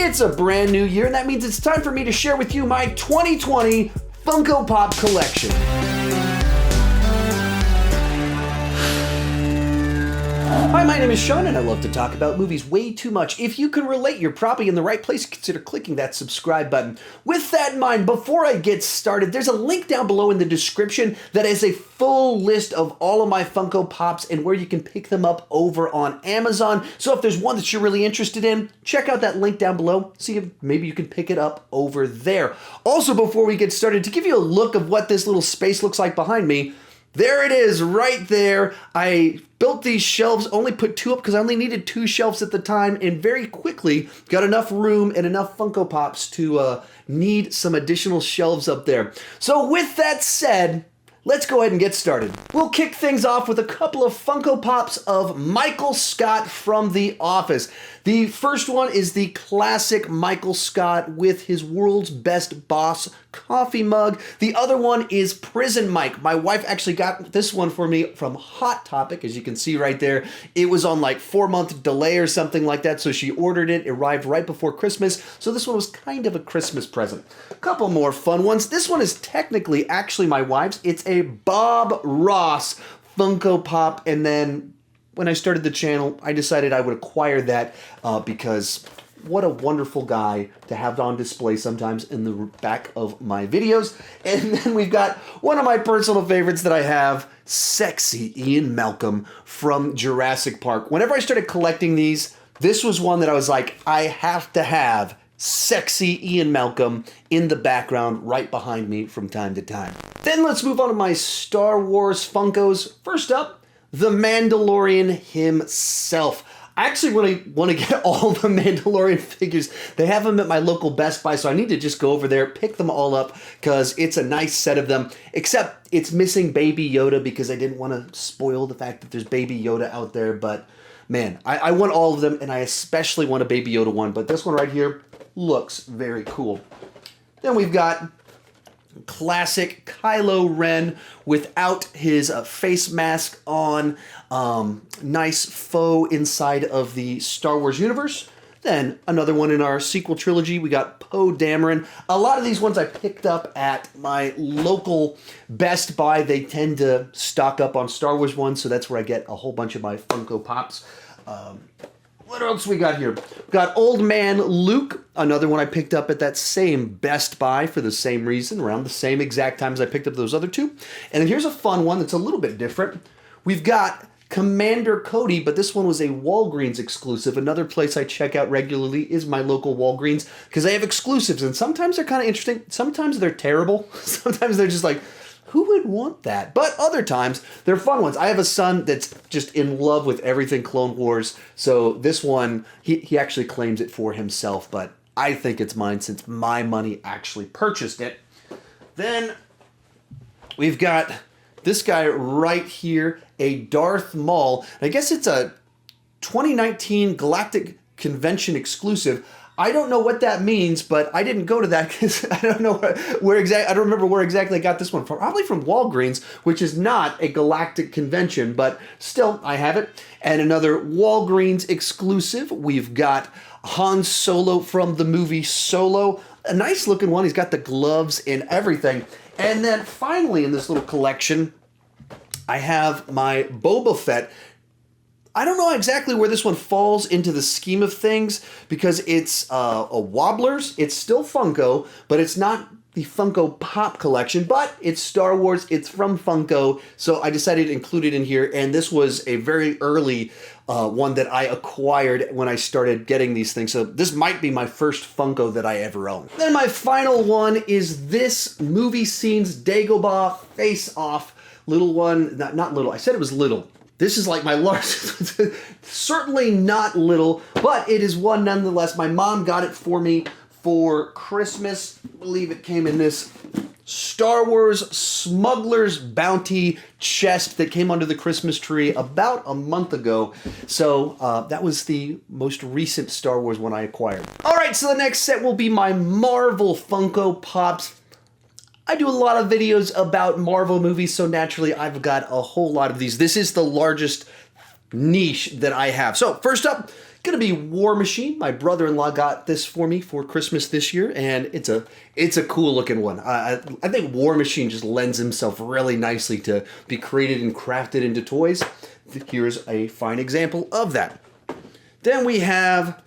It's a brand new year, and that means it's time for me to share with you my 2020 Funko Pop Collection. Hi, my name is Sean, and I love to talk about movies way too much. If you can relate, you're probably in the right place. Consider clicking that subscribe button. With that in mind, before I get started, there's a link down below in the description that has a full list of all of my Funko Pops and where you can pick them up over on Amazon. So if there's one that you're really interested in, check out that link down below. See if maybe you can pick it up over there. Also, before we get started, to give you a look of what this little space looks like behind me, there it is right there. I built these shelves, only put 2 up because I only needed 2 shelves at the time, and very quickly got enough room and enough Funko Pops to need some additional shelves up there. So with that said, let's go ahead and get started. We'll kick things off with a couple of Funko Pops of Michael Scott from The Office. The first one is the classic Michael Scott with his World's Best Boss coffee mug. The other one is Prison Mike. My wife actually got this one for me from Hot Topic, as you can see right there. It was on like 4-month delay or something like that, so she ordered it. It arrived right before Christmas, so this one was kind of a Christmas present. A couple more fun ones. This one is technically actually my wife's. It's a Bob Ross Funko Pop, and then when I started the channel, I decided I would acquire that because what a wonderful guy to have on display sometimes in the back of my videos. And then we've got one of my personal favorites that I have, sexy Ian Malcolm from Jurassic Park. Whenever I started collecting these, this was one that I was like, I have to have sexy Ian Malcolm in the background right behind me from time to time. Then let's move on to my Star Wars Funkos. First up, the Mandalorian himself. I actually really want to get all the Mandalorian figures. They have them at my local Best Buy, so I need to just go over there, pick them all up, because it's a nice set of them. Except it's missing Baby Yoda because I didn't want to spoil the fact that there's Baby Yoda out there. But man, I want all of them, and I especially want a Baby Yoda one. But this one right here looks very cool. Then we've got classic Kylo Ren without his face mask on. Nice faux inside of the Star Wars universe. Then another one in our sequel trilogy, we got Poe Dameron. A lot of these ones I picked up at my local Best Buy. They tend to stock up on Star Wars ones, so that's where I get a whole bunch of my Funko Pops. What else we got here? We got Old Man Luke, another one I picked up at that same Best Buy for the same reason, around the same exact time as I picked up those other 2. And then here's a fun one that's a little bit different. We've got Commander Cody, but this one was a Walgreens exclusive. Another place I check out regularly is my local Walgreens because they have exclusives, and sometimes they're kind of interesting. Sometimes they're terrible. Sometimes they're just like, who would want that? But other times, they're fun ones. I have a son that's just in love with everything Clone Wars, so this one, he actually claims it for himself, but I think it's mine since my money actually purchased it. Then we've got this guy right here, a Darth Maul. I guess it's a 2019 Galactic Convention exclusive. I don't know what that means, but I didn't go to that because I don't know where exactly. I don't remember where exactly I got this one from. Probably from Walgreens, which is not a Galactic Convention, but still, I have it. And another Walgreens exclusive. We've got Han Solo from the movie Solo. A nice looking one. He's got the gloves and everything. And then finally in this little collection, I have my Boba Fett. I don't know exactly where this one falls into the scheme of things because it's a Wobblers. It's still Funko, but it's not the Funko Pop Collection, but it's Star Wars. It's from Funko, so I decided to include it in here, and this was a very early one that I acquired when I started getting these things, so this might be my first Funko that I ever owned. Then my final one is this Movie Scenes Dagobah Face Off little one. Not little. I said it was little. This is like my largest, certainly not little, but it is one nonetheless. My mom got it for me for Christmas. I believe it came in this Star Wars Smuggler's Bounty chest that came under the Christmas tree about a month ago. So that was the most recent Star Wars one I acquired. All right, so the next set will be my Marvel Funko Pops. I do a lot of videos about Marvel movies, so naturally I've got a whole lot of these. This is the largest niche that I have. So first up, Gonna be War Machine. My brother-in-law got this for me for Christmas this year, and it's a cool looking one. I think War Machine just lends himself really nicely to be created and crafted into toys. Here's a fine example of that. Then we have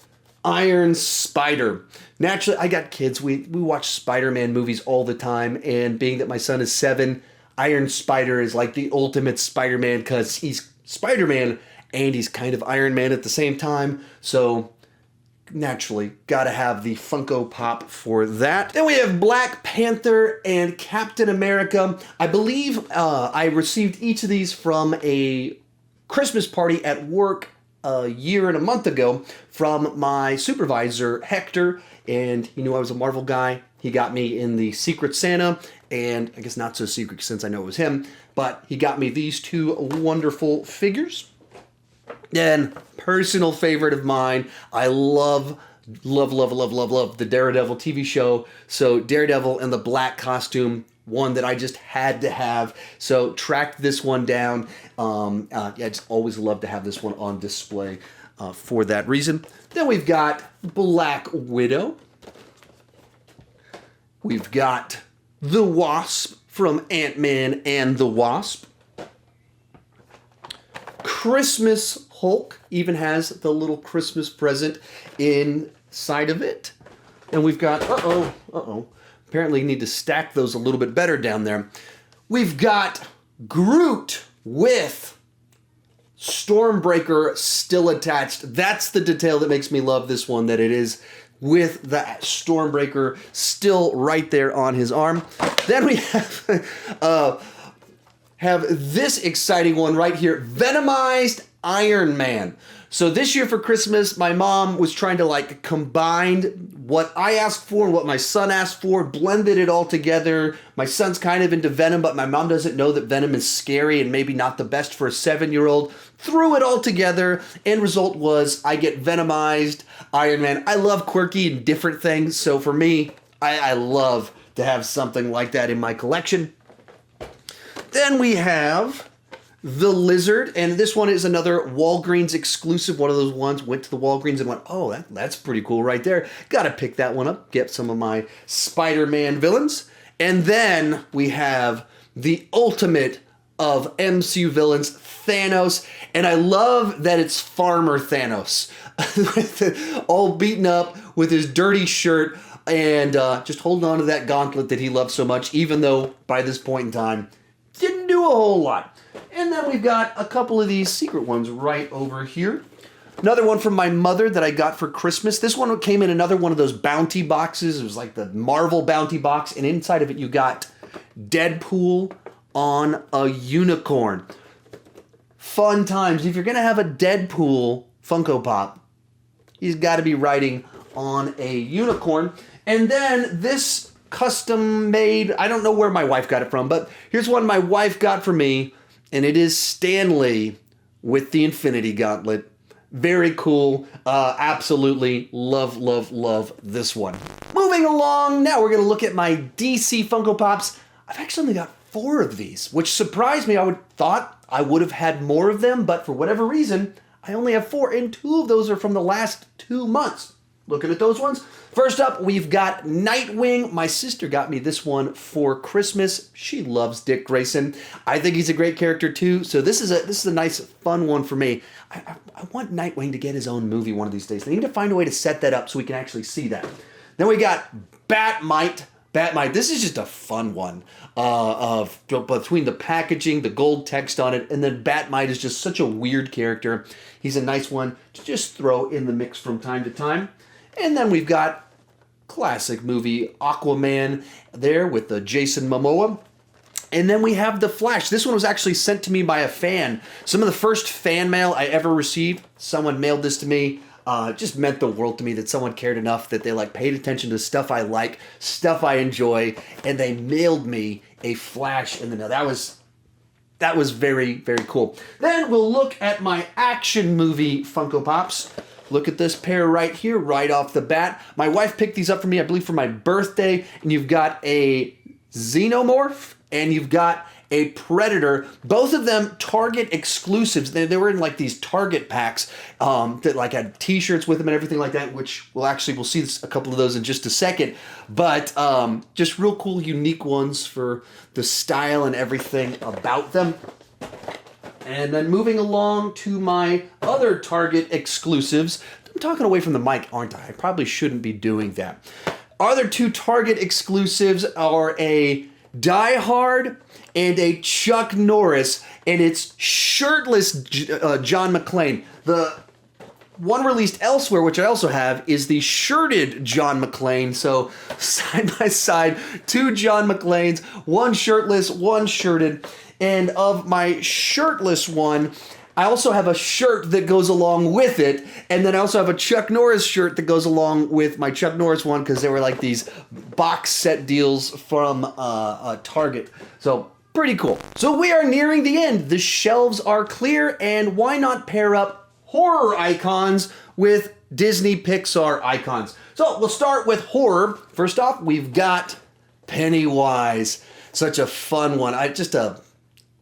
Iron Spider. Naturally, I got kids. We watch Spider-Man movies all the time, and being that my son is 7, Iron Spider is like the ultimate Spider-Man because he's Spider-Man and he's kind of Iron Man at the same time. So naturally, gotta have the Funko Pop for that. Then we have Black Panther and Captain America. I believe I received each of these from a Christmas party at work a year and a month ago from my supervisor, Hector, and he knew I was a Marvel guy. He got me in the Secret Santa, and I guess not so secret since I know it was him, but he got me these 2 wonderful figures. Then, personal favorite of mine, I love the Daredevil TV show. So Daredevil in the black costume, one that I just had to have. So tracked this one down. I just always love to have this one on display for that reason. Then we've got Black Widow. We've got the Wasp from Ant-Man and the Wasp. Christmas Hulk even has the little Christmas present inside of it. And we've got, apparently need to stack those a little bit better down there. We've got Groot with Stormbreaker still attached. That's the detail that makes me love this one, that it is with the Stormbreaker still right there on his arm. Then we have this exciting one right here, Venomized Iron Man. So this year for Christmas, my mom was trying to combine what I asked for and what my son asked for, blended it all together. My son's kind of into Venom, but my mom doesn't know that Venom is scary and maybe not the best for a 7-year-old. Threw it all together. End result was I get Venomized Iron Man. I love quirky and different things. So for me, I love to have something like that in my collection. Then we have the Lizard, and this one is another Walgreens exclusive. One of those ones went to the Walgreens and went, oh, that's pretty cool right there. Gotta pick that one up, get some of my Spider-Man villains. And then we have the ultimate of MCU villains, Thanos. And I love that it's Farmer Thanos. All beaten up with his dirty shirt and just holding on to that gauntlet that he loves so much, even though by this point in time, didn't do a whole lot. And then we've got a couple of these secret ones right over here. Another one from my mother that I got for Christmas. This one came in another one of those bounty boxes. It was like the Marvel bounty box. And inside of it, you got Deadpool on a unicorn. Fun times. If you're going to have a Deadpool Funko Pop, he's got to be riding on a unicorn. And then this custom made, I don't know where my wife got it from, but here's one my wife got for me, and it is Stan Lee with the Infinity Gauntlet. Very cool. Absolutely love this one. Moving along, now we're going to look at my DC Funko Pops. I've actually only got 4 of these, which surprised me. I thought I would have had more of them, but for whatever reason, I only have 4, and 2 of those are from the last 2 months. Looking at those ones. First up, we've got Nightwing. My sister got me this one for Christmas. She loves Dick Grayson. I think he's a great character too. So this is a nice, fun one for me. I want Nightwing to get his own movie one of these days. They need to find a way to set that up so we can actually see that. Then we got Batmite. This is just a fun one. Between the packaging, the gold text on it, and then Batmite is just such a weird character. He's a nice one to just throw in the mix from time to time. And then we've got classic movie Aquaman there with the Jason Momoa. And then we have The Flash. This one was actually sent to me by a fan. Some of the first fan mail I ever received, someone mailed this to me. It just meant the world to me that someone cared enough that they paid attention to stuff I like, stuff I enjoy, and they mailed me a Flash in the mail. That was very, very cool. Then we'll look at my action movie Funko Pops. Look at this pair right here, right off the bat. My wife picked these up for me, I believe, for my birthday. And you've got a Xenomorph, and you've got a Predator. Both of them Target exclusives. They were in like these Target packs that like had t-shirts with them and everything like that, which we'll see a couple of those in just a second. But just real cool, unique ones for the style and everything about them. And then moving along to my other Target exclusives. I'm talking away from the mic, aren't I? I probably shouldn't be doing that. Other two Target exclusives are a Die Hard and a Chuck Norris, and it's shirtless John McClane. The one released elsewhere, which I also have, is the shirted John McClane. So side by side, two John McClanes, one shirtless, one shirted. And of my shirtless one, I also have a shirt that goes along with it. And then I also have a Chuck Norris shirt that goes along with my Chuck Norris one, because they were like these box set deals from Target. So pretty cool. So we are nearing the end. The shelves are clear, and why not pair up horror icons with Disney Pixar icons? So we'll start with horror. First off, we've got Pennywise. Such a fun one.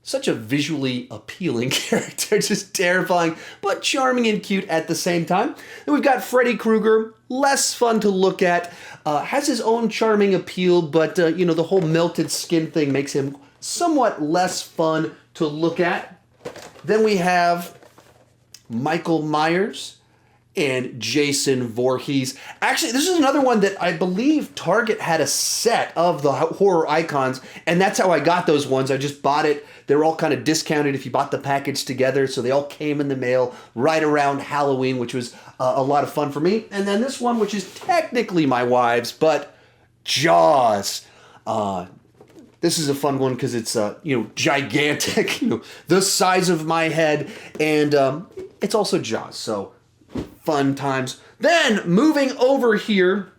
Such a visually appealing character, just terrifying, but charming and cute at the same time. Then we've got Freddy Krueger, less fun to look at, has his own charming appeal, but the whole melted skin thing makes him somewhat less fun to look at. Then we have Michael Myers and Jason Voorhees. Actually, this is another one that I believe Target had a set of the horror icons, and that's how I got those ones. I just bought it. They were all kind of discounted if you bought the package together, so they all came in the mail right around Halloween, which was a lot of fun for me. And then this one, which is technically my wife's, but Jaws. This is a fun one because it's gigantic, the size of my head, and it's also Jaws, so fun times. Then moving over here,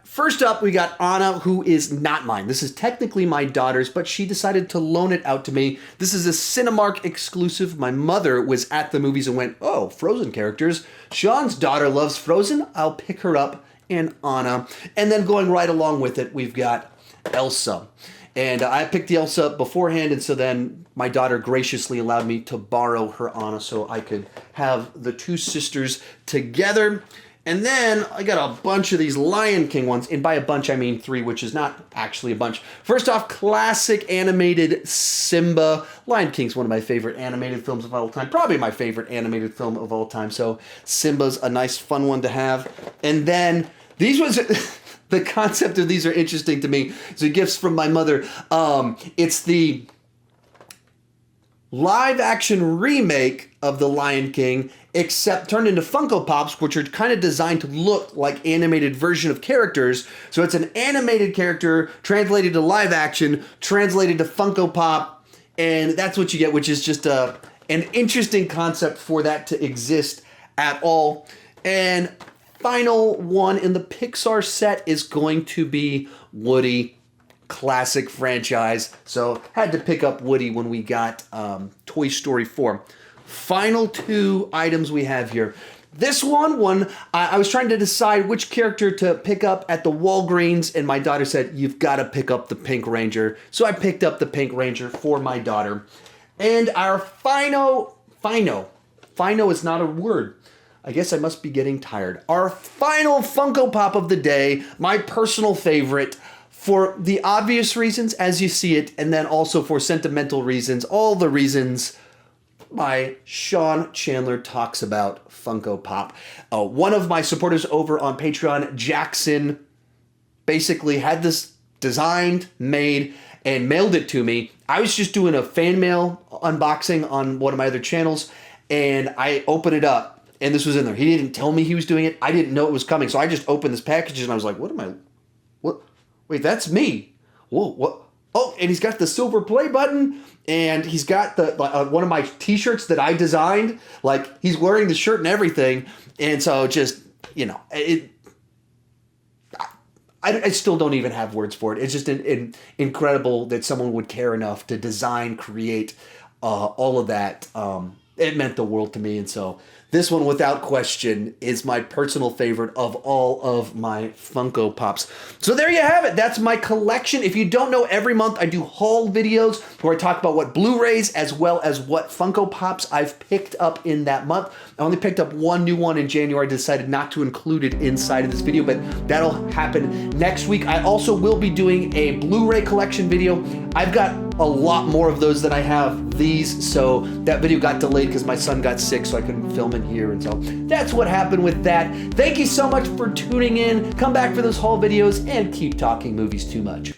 first up, we got Anna, who is not mine. This is technically my daughter's, but she decided to loan it out to me. This is a Cinemark exclusive. My mother was at the movies and went, oh, Frozen characters. Sean's daughter loves Frozen. I'll pick her up, and Anna. And then going right along with it, we've got Elsa. And I picked the Elsa up beforehand, and so then my daughter graciously allowed me to borrow her Anna so I could have the two sisters together. And then I got a bunch of these Lion King ones, and by a bunch I mean 3, which is not actually a bunch. First off, classic animated Simba. Lion King's one of my favorite animated films of all time, probably my favorite animated film of all time, so Simba's a nice fun one to have. And then these ones... The concept of these are interesting to me. So gifts from my mother. It's the live action remake of The Lion King, except turned into Funko Pops, which are kind of designed to look like animated version of characters. So it's an animated character translated to live action, translated to Funko Pop, and that's what you get, which is just an interesting concept for that to exist at all. And final one in the Pixar set is going to be Woody, classic franchise. So had to pick up Woody when we got Toy Story 4. Final 2 items we have here. This one, I was trying to decide which character to pick up at the Walgreens, and my daughter said, you've got to pick up the Pink Ranger. So I picked up the Pink Ranger for my daughter. And our final is not a word. I guess I must be getting tired. Our final Funko Pop of the day, my personal favorite, for the obvious reasons as you see it, and then also for sentimental reasons, all the reasons my Sean Chandler Talks About Funko Pop. One of my supporters over on Patreon, Jackson, basically had this designed, made, and mailed it to me. I was just doing a fan mail unboxing on one of my other channels, and I opened it up. And this was in there. He didn't tell me he was doing it. I didn't know it was coming. So I just opened this package and I was like, what? Wait, that's me. Whoa, what? Oh, and he's got the silver play button, and he's got the one of my t-shirts that I designed. Like, he's wearing the shirt and everything. And so just, I still don't even have words for it. It's just incredible that someone would care enough to design, create all of that. It meant the world to me. And so This one, without question, is my personal favorite of all of my Funko Pops. So there you have it. That's my collection. If you don't know, every month I do haul videos where I talk about what Blu-rays as well as what Funko Pops I've picked up in that month. I only picked up one new one in January. I decided not to include it inside of this video, but that'll happen next week. I also will be doing a Blu-ray collection video. I've got a lot more of those than I have these, so that video got delayed because my son got sick, so I couldn't film it here, and so that's what happened with that. Thank you so much for tuning in. Come back for those haul videos and keep talking movies too much.